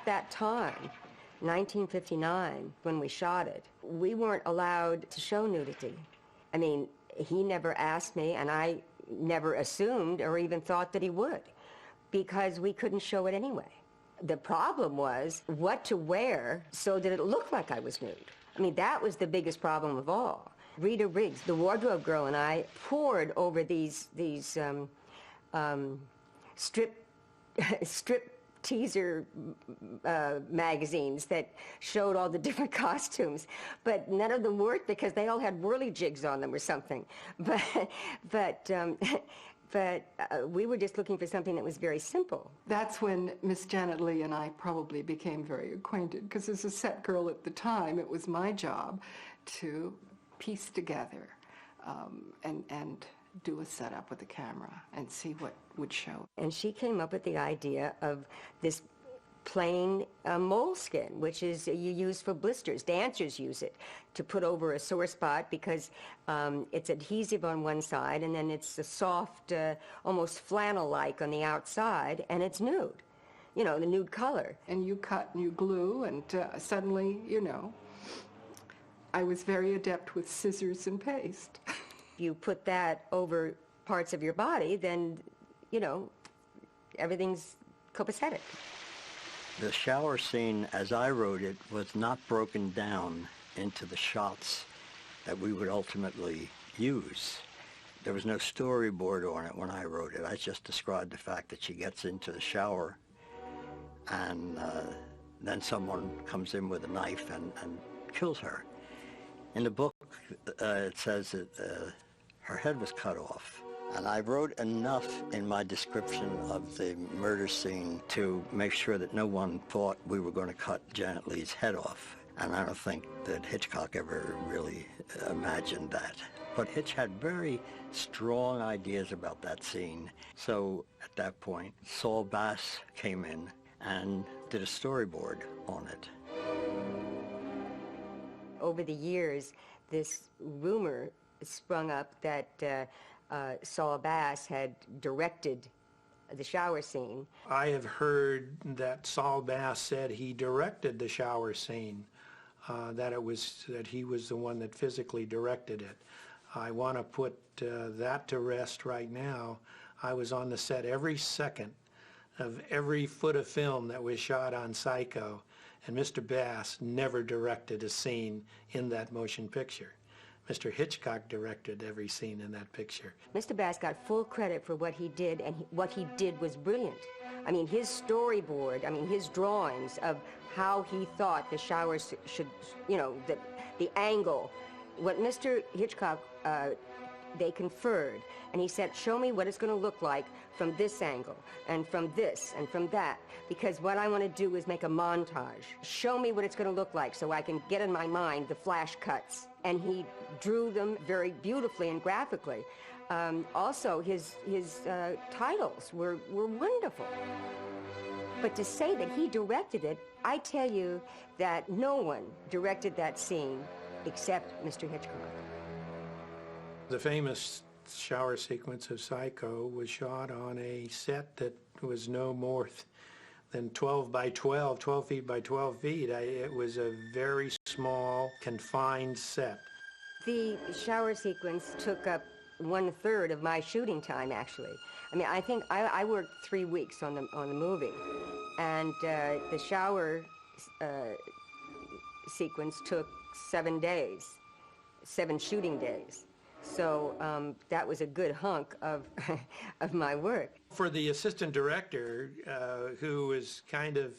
that time, 1959, when we shot it, we weren't allowed to show nudity. I mean, he never asked me, and I never assumed or even thought that he would, because we couldn't show it anyway. The problem was what to wear so that it looked like I was nude. I mean, that was the biggest problem of all. Rita Riggs, the wardrobe girl, and I pored over these strip teaser magazines that showed all the different costumes, but none of them worked because they all had whirly jigs on them or something. But we were just looking for something that was very simple. That's when Miss Janet Leigh and I probably became very acquainted, because as a set girl at the time, it was my job to piece together and do a setup with the camera and see what would show. And she came up with the idea of this plain moleskin, which is you use for blisters. Dancers use it to put over a sore spot because it's adhesive on one side, and then it's a soft, almost flannel-like on the outside, and it's nude. You know, the nude color. And you cut and you glue, and suddenly, you know, I was very adept with scissors and paste. You put that over parts of your body, then, you know, everything's copacetic. The shower scene, as I wrote it, was not broken down into the shots that we would ultimately use. There was no storyboard on it when I wrote it. I just described the fact that she gets into the shower and then someone comes in with a knife and kills her. In the book, it says that her head was cut off. And I wrote enough in my description of the murder scene to make sure that no one thought we were going to cut Janet Leigh's head off. And I don't think that Hitchcock ever really imagined that. But Hitch had very strong ideas about that scene. So at that point, Saul Bass came in and did a storyboard on it. Over the years, this rumor sprung up that Saul Bass had directed the shower scene. I have heard that Saul Bass said he directed the shower scene, that he was the one that physically directed it. I want to put that to rest right now. I was on the set every second of every foot of film that was shot on Psycho, and Mr. Bass never directed a scene in that motion picture. Mr. Hitchcock directed every scene in that picture. Mr. Bass got full credit for what he did, and what he did was brilliant. I mean, his storyboard, I mean, his drawings of how he thought the shower should, you know, the angle. What Mr. Hitchcock, they conferred, and he said, show me what it's going to look like from this angle, and from this, and from that, because what I want to do is make a montage. Show me what it's going to look like so I can get in my mind the flash cuts. And he drew them very beautifully and graphically. Also, his titles were wonderful. But to say that he directed it, I tell you that no one directed that scene except Mr. Hitchcock. The famous shower sequence of Psycho was shot on a set that was no more than 12 by 12, 12 feet by 12 feet. It was a very small, confined set. The shower sequence took up 1/3 of my shooting time, actually. I mean, I think I worked 3 weeks on the movie, and the shower sequence took 7 days, 7 shooting days. So that was a good hunk of of my work. For the assistant director, who was kind of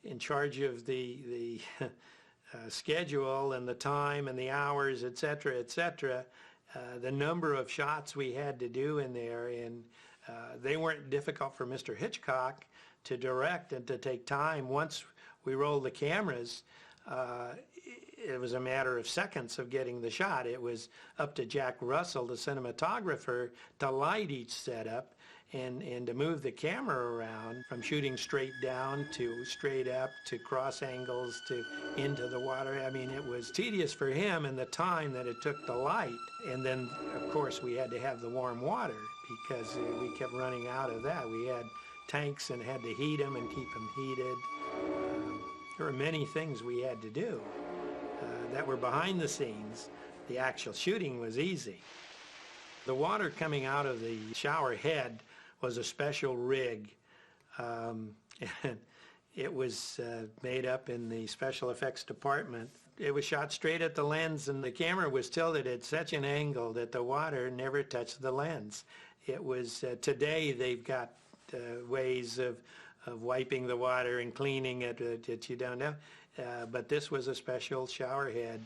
in charge of the schedule and the time and the hours, et cetera, the number of shots we had to do in there, and they weren't difficult for Mr. Hitchcock to direct and to take time. Once we rolled the cameras, it was a matter of seconds of getting the shot. It was up to Jack Russell, the cinematographer, to light each setup and to move the camera around from shooting straight down to straight up to cross angles to into the water. I mean, it was tedious for him and the time that it took to light. And then, of course, we had to have the warm water because we kept running out of that. We had tanks and had to heat them and keep them heated. There were many things we had to do that were behind the scenes. The actual shooting was easy. The water coming out of the shower head was a special rig. And it was made up in the special effects department. It was shot straight at the lens, and the camera was tilted at such an angle that the water never touched the lens. It was, today they've got ways of wiping the water and cleaning it that you don't know. But this was a special shower head.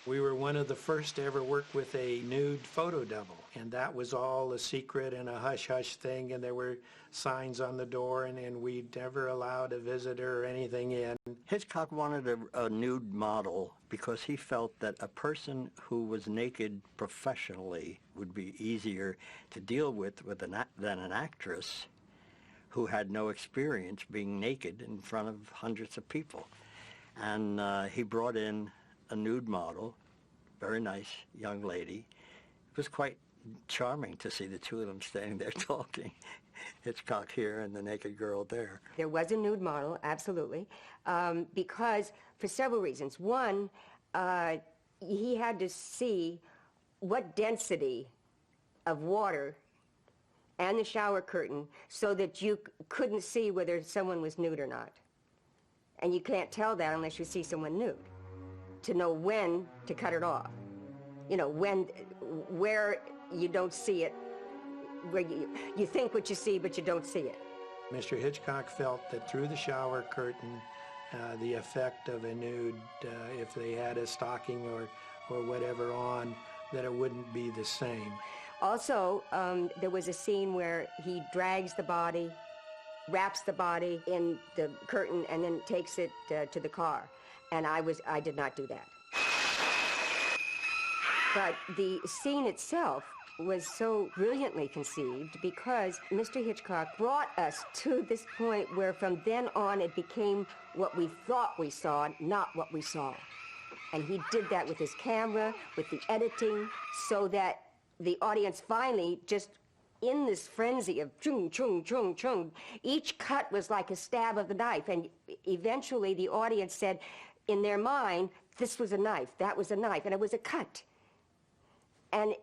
We were one of the first to ever work with a nude photo double, and that was all a secret and a hush-hush thing, and there were signs on the door, and we never allowed a visitor or anything in. Hitchcock wanted a nude model because he felt that a person who was naked professionally would be easier to deal with than an actress who had no experience being naked in front of hundreds of people. And he brought in a nude model, very nice young lady. It was quite charming to see the two of them standing there talking. Hitchcock here and the naked girl there. There was a nude model, absolutely, because for several reasons. One, he had to see what density of water and the shower curtain so that you couldn't see whether someone was nude or not. And you can't tell that unless you see someone nude, to know when to cut it off. You know, where you don't see it, where you think what you see, but you don't see it. Mr. Hitchcock felt that through the shower curtain, the effect of a nude, if they had a stocking or whatever on, that it wouldn't be the same. Also, there was a scene where he drags the body, wraps the body in the curtain, and then takes it to the car. And I did not do that. But the scene itself was so brilliantly conceived because Mr. Hitchcock brought us to this point where from then on it became what we thought we saw, not what we saw. And he did that with his camera, with the editing, so that the audience finally just in this frenzy of chung, chung, chung, chung, each cut was like a stab of the knife. And eventually the audience said, in their mind, this was a knife, that was a knife, and it was a cut. And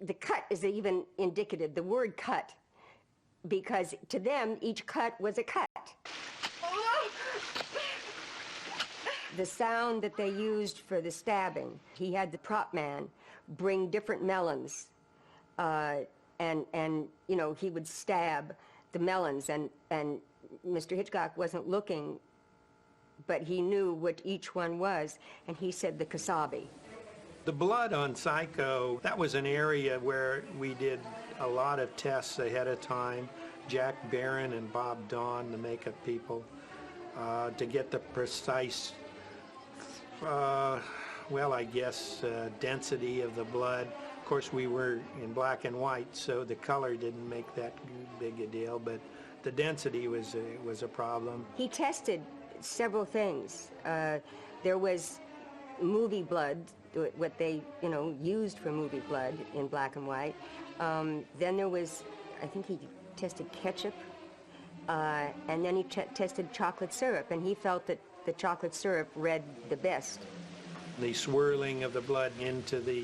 the cut is even indicative, the word cut, because to them, each cut was a cut. The sound that they used for the stabbing, he had the prop man bring different melons, and you know, he would stab the melons, and Mr. Hitchcock wasn't looking, but he knew what each one was, and he said the kasabi. The blood on Psycho, that was an area where we did a lot of tests ahead of time. Jack Barron and Bob Dawn, the makeup people, to get the precise, well, I guess, density of the blood. Of course, we were in black and white, so the color didn't make that big a deal, but the density was a problem. He tested several things. There was movie blood, what they, you know, used for movie blood in black and white. Then there was, I think he tested ketchup, and then he tested chocolate syrup, and he felt that the chocolate syrup read the best. The swirling of the blood into the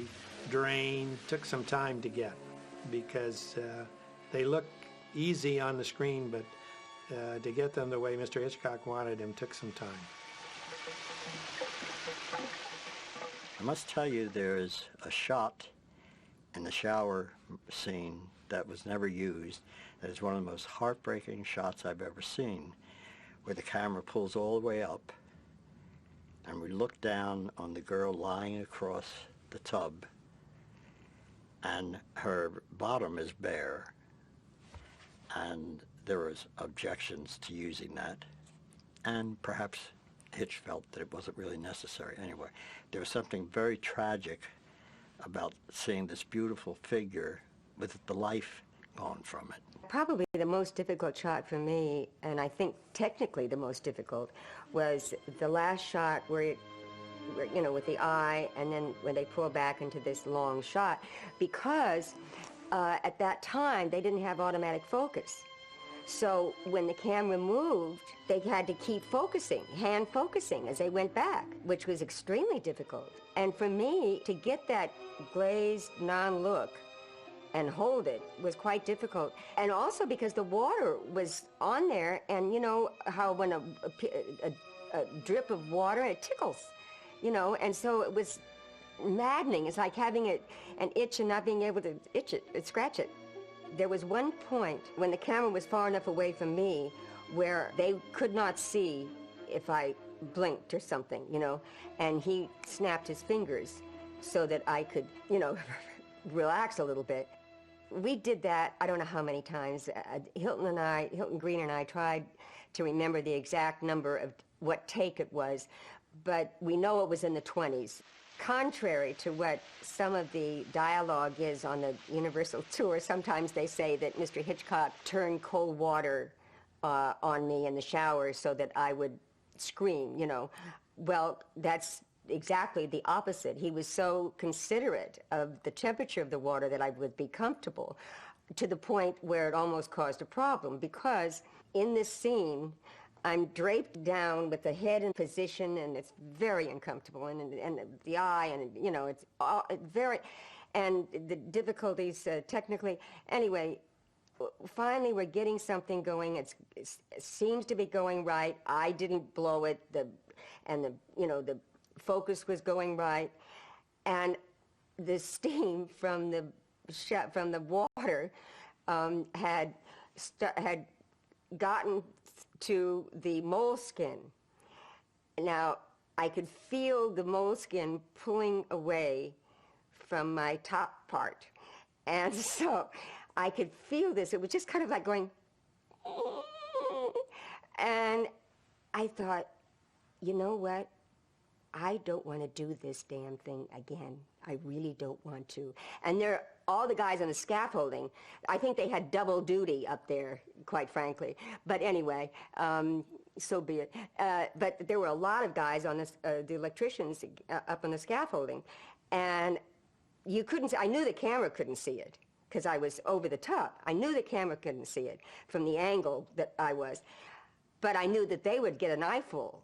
drain took some time to get, because they look easy on the screen, but to get them the way Mr. Hitchcock wanted them took some time. I must tell you, there's a shot in the shower scene that was never used. That is one of the most heartbreaking shots I've ever seen, where the camera pulls all the way up, and we look down on the girl lying across the tub, and her bottom is bare, and there was objections to using that, and perhaps Hitch felt that it wasn't really necessary. Anyway, there was something very tragic about seeing this beautiful figure with the life gone from it. Probably the most difficult shot for me, and I think technically the most difficult, was the last shot where you know, with the eye, and then when they pull back into this long shot, because at that time they didn't have automatic focus. So when the camera moved, they had to keep focusing, hand focusing as they went back, which was extremely difficult. And for me, to get that glazed non-look and hold it was quite difficult. And also because the water was on there, and you know how when a drip of water, it tickles, you know, and so it was maddening. It's like having an itch and not being able to scratch it. There was one point when the camera was far enough away from me where they could not see if I blinked or something, you know, and he snapped his fingers so that I could, you know, relax a little bit. We did that, I don't know how many times. Hilton Green and I tried to remember the exact number of what take it was, but we know it was in the 20s. Contrary to what some of the dialogue is on the Universal tour, sometimes they say that Mr. Hitchcock turned cold water on me in the shower so that I would scream, you know. Well, that's exactly the opposite. He was so considerate of the temperature of the water that I would be comfortable, to the point where it almost caused a problem, because in this scene, I'm draped down with the head in position, and it's very uncomfortable, and the eye, and, you know, it's all, very, and the difficulties technically. Anyway, finally we're getting something going. It seems to be going right. I didn't blow it, you know, the focus was going right, and the steam from the water had gotten to the moleskin. Now, I could feel the moleskin pulling away from my top part. And so I could feel this. It was just kind of like going, and I thought, you know what? I don't want to do this damn thing again. I really don't want to. And all the guys on the scaffolding, I think they had double duty up there, quite frankly. But anyway, so be it. But there were a lot of guys on the electricians up on the scaffolding. And you couldn't see, I knew the camera couldn't see it because I was over the top. I knew the camera couldn't see it from the angle that I was. But I knew that they would get an eyeful.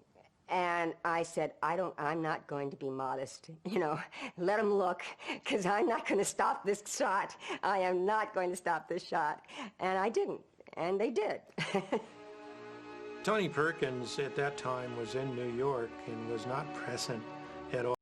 And I said, I'm not going to be modest, you know, let them look, because I'm not going to stop this shot. I am not going to stop this shot. And I didn't, and they did. Tony Perkins at that time was in New York and was not present at all.